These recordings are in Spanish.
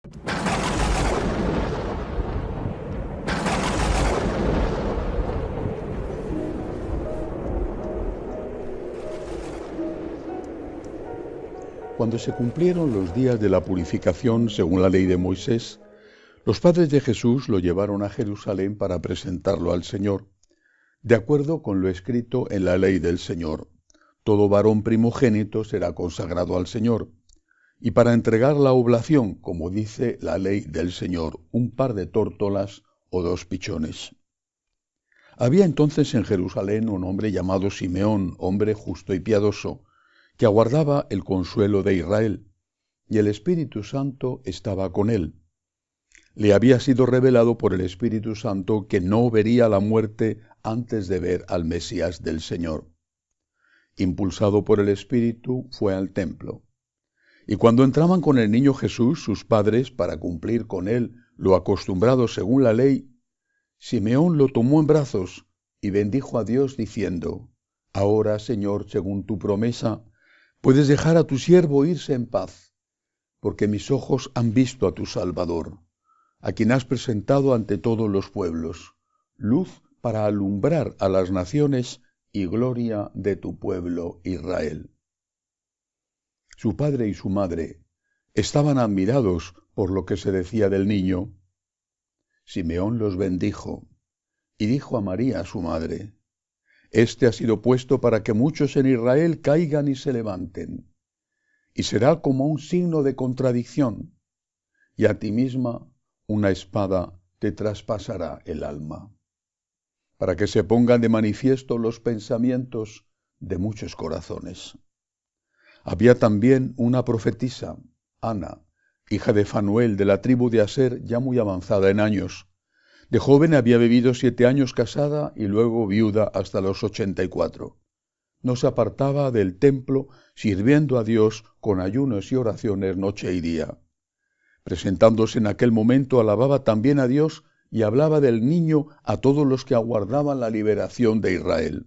Cuando se cumplieron los días de la purificación según la ley de Moisés, los padres de Jesús lo llevaron a Jerusalén para presentarlo al Señor, de acuerdo con lo escrito en la ley del Señor. Todo varón primogénito será consagrado al Señor, y para entregar la oblación, como dice la ley del Señor, un par de tórtolas o 2 pichones. Había entonces en Jerusalén un hombre llamado Simeón, hombre justo y piadoso, que aguardaba el consuelo de Israel, y el Espíritu Santo estaba con él. Le había sido revelado por el Espíritu Santo que no vería la muerte antes de ver al Mesías del Señor. Impulsado por el Espíritu, fue al templo. Y cuando entraban con el niño Jesús, sus padres, para cumplir con él lo acostumbrado según la ley, Simeón lo tomó en brazos y bendijo a Dios diciendo: Ahora, Señor, según tu promesa, puedes dejar a tu siervo irse en paz, porque mis ojos han visto a tu Salvador, a quien has presentado ante todos los pueblos, luz para alumbrar a las naciones y gloria de tu pueblo Israel. Su padre y su madre estaban admirados por lo que se decía del niño. Simeón los bendijo y dijo a María, su madre: Este ha sido puesto para que muchos en Israel caigan y se levanten, y será como un signo de contradicción, y a ti misma una espada te traspasará el alma, para que se pongan de manifiesto los pensamientos de muchos corazones. Había también una profetisa, Ana, hija de Fanuel, de la tribu de Aser, ya muy avanzada en años. De joven había vivido 7 años casada y luego viuda hasta los 84. No se apartaba del templo, sirviendo a Dios con ayunos y oraciones noche y día. Presentándose en aquel momento, alababa también a Dios y hablaba del niño a todos los que aguardaban la liberación de Israel.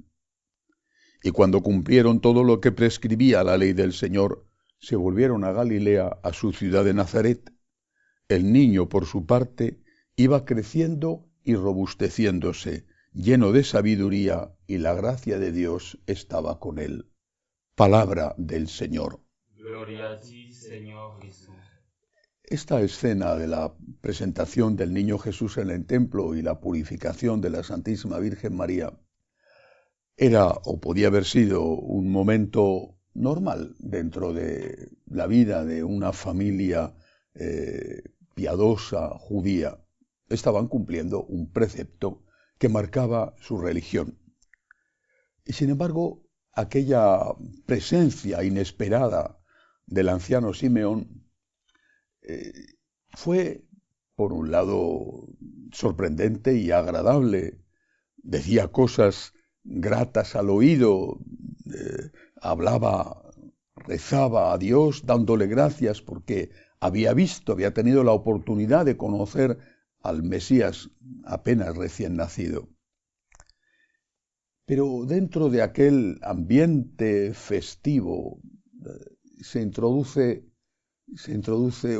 Y cuando cumplieron todo lo que prescribía la ley del Señor, se volvieron a Galilea, a su ciudad de Nazaret. El niño, por su parte, iba creciendo y robusteciéndose, lleno de sabiduría, y la gracia de Dios estaba con él. Palabra del Señor. Gloria a ti, Señor Jesús. Esta escena de la presentación del niño Jesús en el templo y la purificación de la Santísima Virgen María era o podía haber sido un momento normal dentro de la vida de una familia piadosa judía. Estaban cumpliendo un precepto que marcaba su religión. Y sin embargo, aquella presencia inesperada del anciano Simeón fue, por un lado, sorprendente y agradable. Decía cosas gratas al oído, hablaba, rezaba a Dios dándole gracias porque había tenido la oportunidad de conocer al Mesías apenas recién nacido. Pero dentro de aquel ambiente festivo se introduce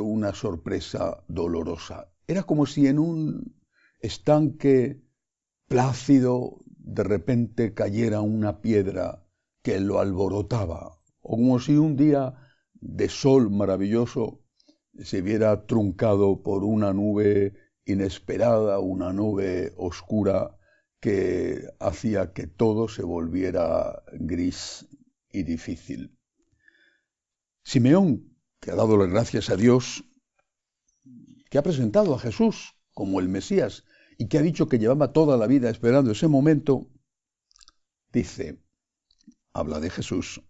una sorpresa dolorosa. Era como si en un estanque plácido de repente cayera una piedra que lo alborotaba, o como si un día de sol maravilloso se viera truncado por una nube inesperada, una nube oscura que hacía que todo se volviera gris y difícil. Simeón, que ha dado las gracias a Dios, que ha presentado a Jesús como el Mesías y que ha dicho que llevaba toda la vida esperando ese momento, dice, habla de Jesús,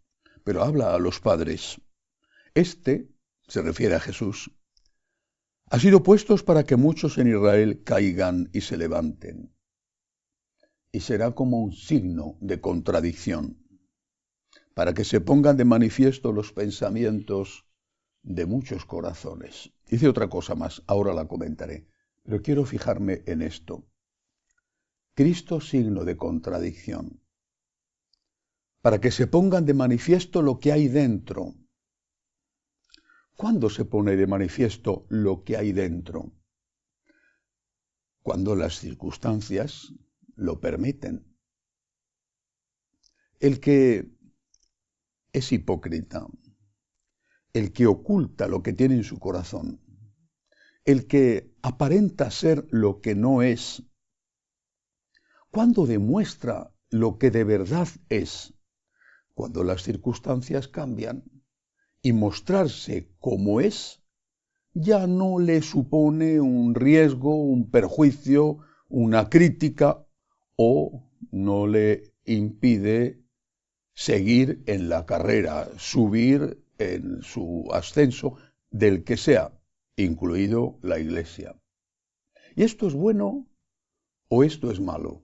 pero habla a los padres. Este, se refiere a Jesús, ha sido puesto para que muchos en Israel caigan y se levanten, y será como un signo de contradicción, para que se pongan de manifiesto los pensamientos de muchos corazones. Dice otra cosa más, ahora la comentaré, pero quiero fijarme en esto. Cristo, signo de contradicción, para que se pongan de manifiesto lo que hay dentro. ¿Cuándo se pone de manifiesto lo que hay dentro? Cuando las circunstancias lo permiten. El que es hipócrita, el que oculta lo que tiene en su corazón, el que aparenta ser lo que no es, ¿cuándo demuestra lo que de verdad es? Cuando las circunstancias cambian y mostrarse como es ya no le supone un riesgo, un perjuicio, una crítica o no le impide seguir en la carrera, subir en su ascenso del que sea, incluido la Iglesia. ¿Y esto es bueno o esto es malo?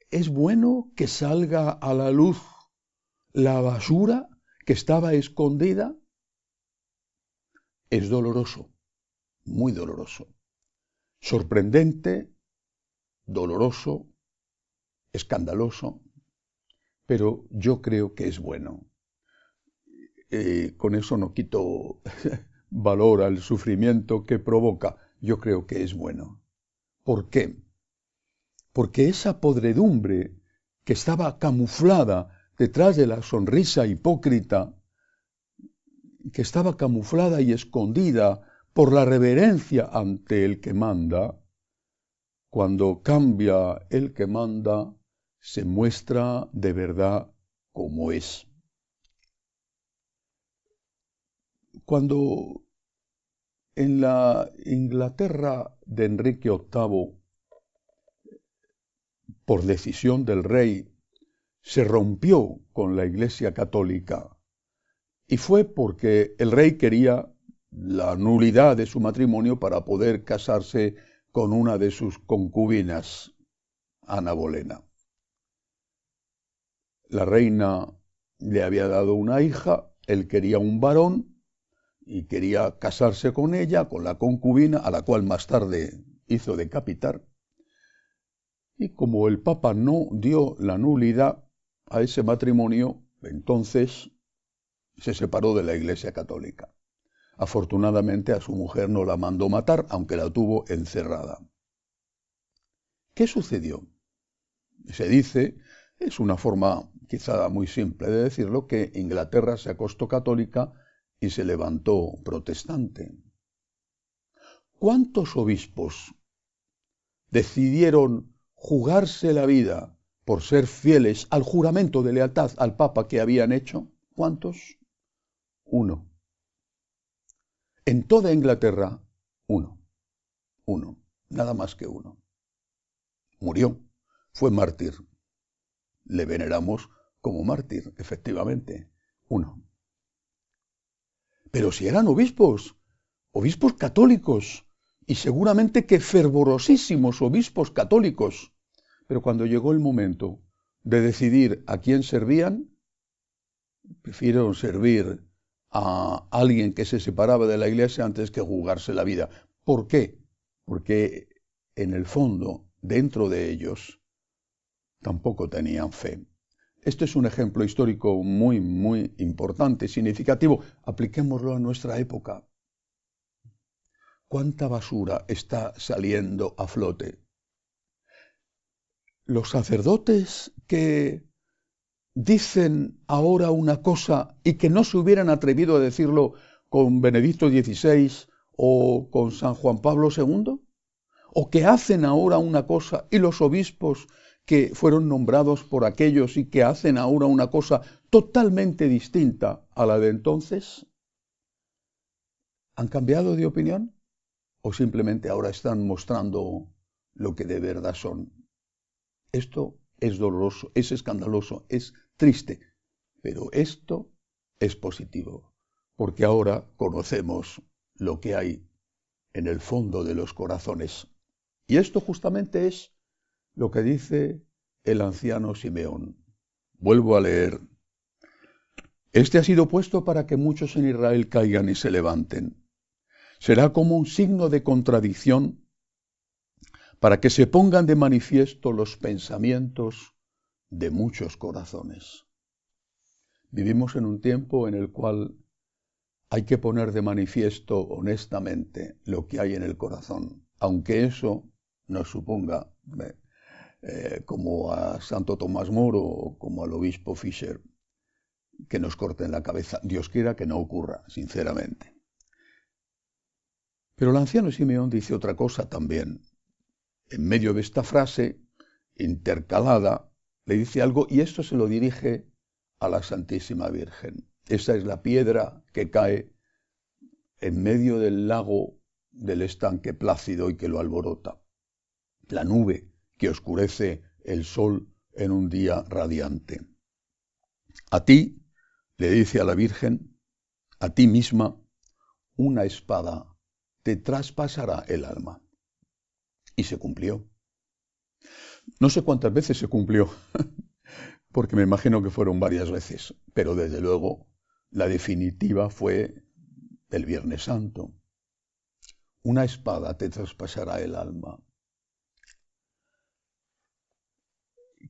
¿Es bueno que salga a la luz la basura que estaba escondida? Es doloroso, muy doloroso, sorprendente, doloroso, escandaloso, pero yo creo que es bueno. Con eso no quito valor al sufrimiento que provoca, yo creo que es bueno. ¿Por qué? Porque esa podredumbre que estaba camuflada detrás de la sonrisa hipócrita, que estaba camuflada y escondida por la reverencia ante el que manda, cuando cambia el que manda, se muestra de verdad como es. Cuando en la Inglaterra de Enrique VIII, por decisión del rey, se rompió con la Iglesia Católica, y fue porque el rey quería la nulidad de su matrimonio para poder casarse con una de sus concubinas, Ana Bolena. La reina le había dado una hija, él quería un varón y quería casarse con ella, con la concubina, a la cual más tarde hizo decapitar. Y como el Papa no dio la nulidad a ese matrimonio, entonces se separó de la Iglesia Católica. Afortunadamente a su mujer no la mandó matar, aunque la tuvo encerrada. ¿Qué sucedió? Se dice, es una forma quizá muy simple de decirlo, que Inglaterra se acostó católica y se levantó protestante. ¿Cuántos obispos decidieron jugarse la vida por ser fieles al juramento de lealtad al Papa que habían hecho? ¿Cuántos? Uno. En toda Inglaterra, uno, nada más que uno. Murió, fue mártir. Le veneramos como mártir, efectivamente, uno. Pero si eran obispos católicos, y seguramente que fervorosísimos obispos católicos, pero cuando llegó el momento de decidir a quién servían, prefirieron servir a alguien que se separaba de la Iglesia antes que jugarse la vida. ¿Por qué? Porque en el fondo, dentro de ellos, tampoco tenían fe. Este es un ejemplo histórico muy, muy importante, significativo. Apliquémoslo a nuestra época. ¿Cuánta basura está saliendo a flote? Los sacerdotes que dicen ahora una cosa y que no se hubieran atrevido a decirlo con Benedicto XVI o con San Juan Pablo II, o que hacen ahora una cosa y los obispos que fueron nombrados por aquellos y que hacen ahora una cosa totalmente distinta a la de entonces, ¿han cambiado de opinión? ¿O simplemente ahora están mostrando lo que de verdad son? Esto es doloroso, es escandaloso, es triste, pero esto es positivo, porque ahora conocemos lo que hay en el fondo de los corazones. Y esto justamente es lo que dice el anciano Simeón. Vuelvo a leer. Este ha sido puesto para que muchos en Israel caigan y se levanten. Será como un signo de contradicción para que se pongan de manifiesto los pensamientos de muchos corazones. Vivimos en un tiempo en el cual hay que poner de manifiesto honestamente lo que hay en el corazón, aunque eso nos suponga, como a Santo Tomás Moro o como al obispo Fischer, que nos corten la cabeza. Dios quiera que no ocurra, sinceramente. Pero el anciano Simeón dice otra cosa también. En medio de esta frase intercalada, le dice algo y esto se lo dirige a la Santísima Virgen. Esa es la piedra que cae en medio del lago del estanque plácido y que lo alborota. La nube que oscurece el sol en un día radiante. A ti, le dice a la Virgen, a ti misma, una espada te traspasará el alma. Y se cumplió. No sé cuántas veces se cumplió, porque me imagino que fueron varias veces, pero desde luego la definitiva fue el Viernes Santo. Una espada te traspasará el alma.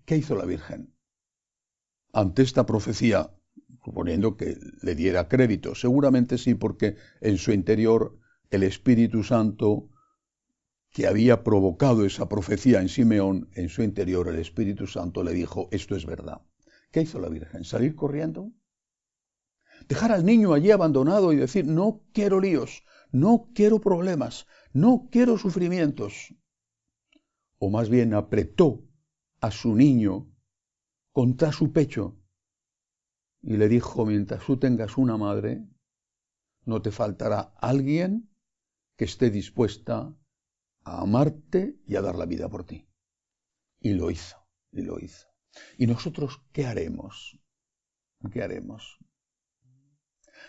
¿Qué hizo la Virgen? Ante esta profecía, suponiendo que le diera crédito, seguramente sí, porque en su interior el Espíritu Santo que había provocado esa profecía en Simeón, en su interior el Espíritu Santo le dijo, esto es verdad. ¿Qué hizo la Virgen? ¿Salir corriendo? ¿Dejar al niño allí abandonado y decir, no quiero líos, no quiero problemas, no quiero sufrimientos? O más bien apretó a su niño contra su pecho y le dijo, mientras tú tengas una madre, no te faltará alguien que esté dispuesta a amarte y a dar la vida por ti. Y lo hizo, y lo hizo. ¿Y nosotros qué haremos? ¿Qué haremos?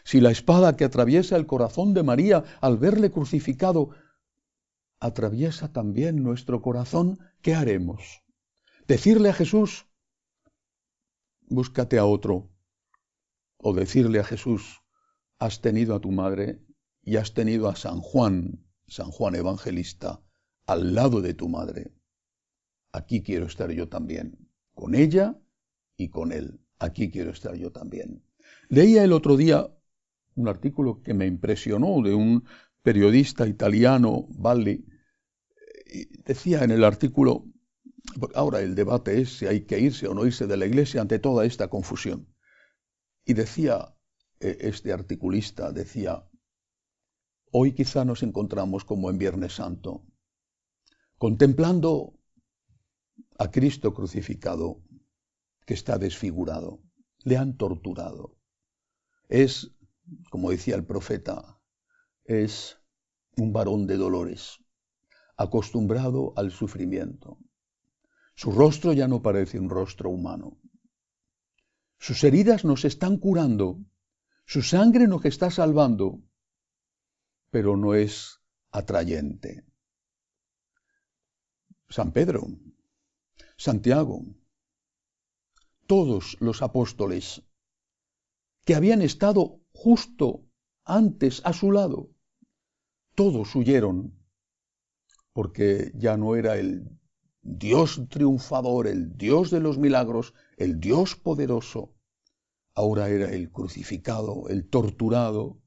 Si la espada que atraviesa el corazón de María al verle crucificado atraviesa también nuestro corazón, ¿qué haremos? ¿Decirle a Jesús, búscate a otro? O decirle a Jesús, has tenido a tu madre y has tenido a San Juan Evangelista, al lado de tu madre. Aquí quiero estar yo también, con ella y con él. Aquí quiero estar yo también. Leía el otro día un artículo que me impresionó de un periodista italiano, Valli. Decía en el artículo, ahora el debate es si hay que irse o no irse de la iglesia ante toda esta confusión. Y decía este articulista, decía, hoy quizá nos encontramos como en Viernes Santo, contemplando a Cristo crucificado, que está desfigurado, le han torturado. Es, como decía el profeta, es un varón de dolores, acostumbrado al sufrimiento. Su rostro ya no parece un rostro humano. Sus heridas nos están curando, su sangre nos está salvando, pero no es atrayente. San Pedro, Santiago, todos los apóstoles que habían estado justo antes a su lado, todos huyeron, porque ya no era el Dios triunfador, el Dios de los milagros, el Dios poderoso. Ahora era el crucificado, el torturado.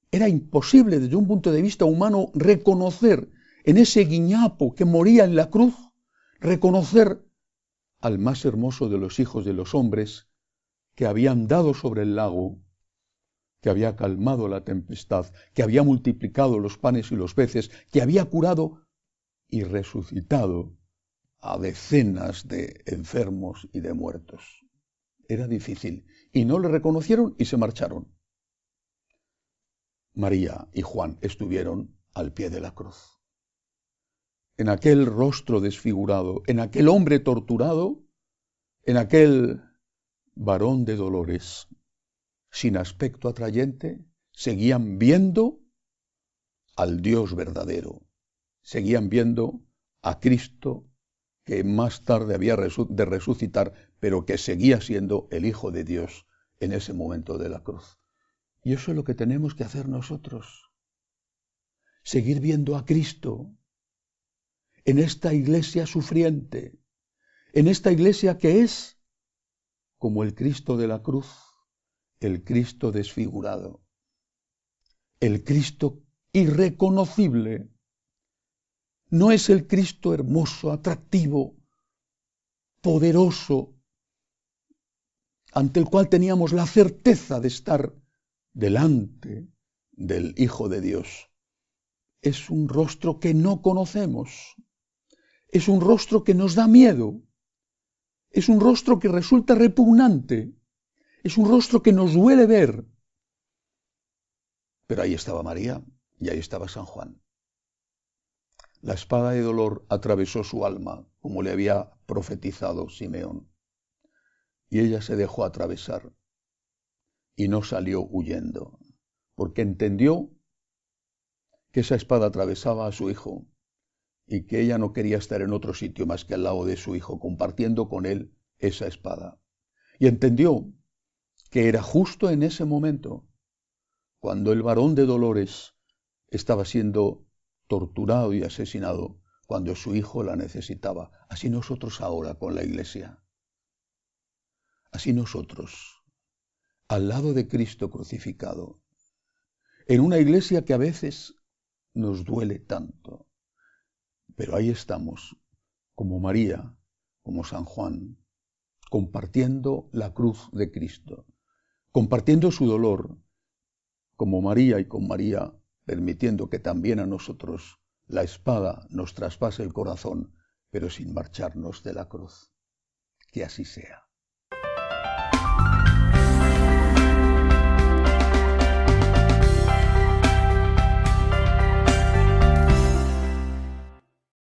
Era imposible desde un punto de vista humano reconocer en ese guiñapo que moría en la cruz, reconocer al más hermoso de los hijos de los hombres que había andado sobre el lago, que había calmado la tempestad, que había multiplicado los panes y los peces, que había curado y resucitado a decenas de enfermos y de muertos. Era difícil. Y no le reconocieron y se marcharon. María y Juan estuvieron al pie de la cruz. En aquel rostro desfigurado, en aquel hombre torturado, en aquel varón de dolores, sin aspecto atrayente, seguían viendo al Dios verdadero. Seguían viendo a Cristo que más tarde había de resucitar, pero que seguía siendo el Hijo de Dios en ese momento de la cruz. Y eso es lo que tenemos que hacer nosotros. Seguir viendo a Cristo en esta iglesia sufriente, en esta iglesia que es como el Cristo de la cruz, el Cristo desfigurado. el Cristo irreconocible. No es el Cristo hermoso, atractivo, poderoso, ante el cual teníamos la certeza de estar delante del Hijo de Dios. Es un rostro que no conocemos. Es un rostro que nos da miedo. Es un rostro que resulta repugnante. Es un rostro que nos duele ver. Pero ahí estaba María y ahí estaba San Juan. La espada de dolor atravesó su alma, como le había profetizado Simeón. Y ella se dejó atravesar y no salió huyendo, porque entendió que esa espada atravesaba a su hijo y que ella no quería estar en otro sitio más que al lado de su hijo, compartiendo con él esa espada. Y entendió que era justo en ese momento, cuando el varón de dolores estaba siendo torturado y asesinado, cuando su hijo la necesitaba. Así nosotros ahora con la Iglesia. Así nosotros, al lado de Cristo crucificado, en una Iglesia que a veces nos duele tanto, pero ahí estamos, como María, como San Juan, compartiendo la cruz de Cristo, compartiendo su dolor, como María y con María, permitiendo que también a nosotros la espada nos traspase el corazón, pero sin marcharnos de la cruz. Que así sea.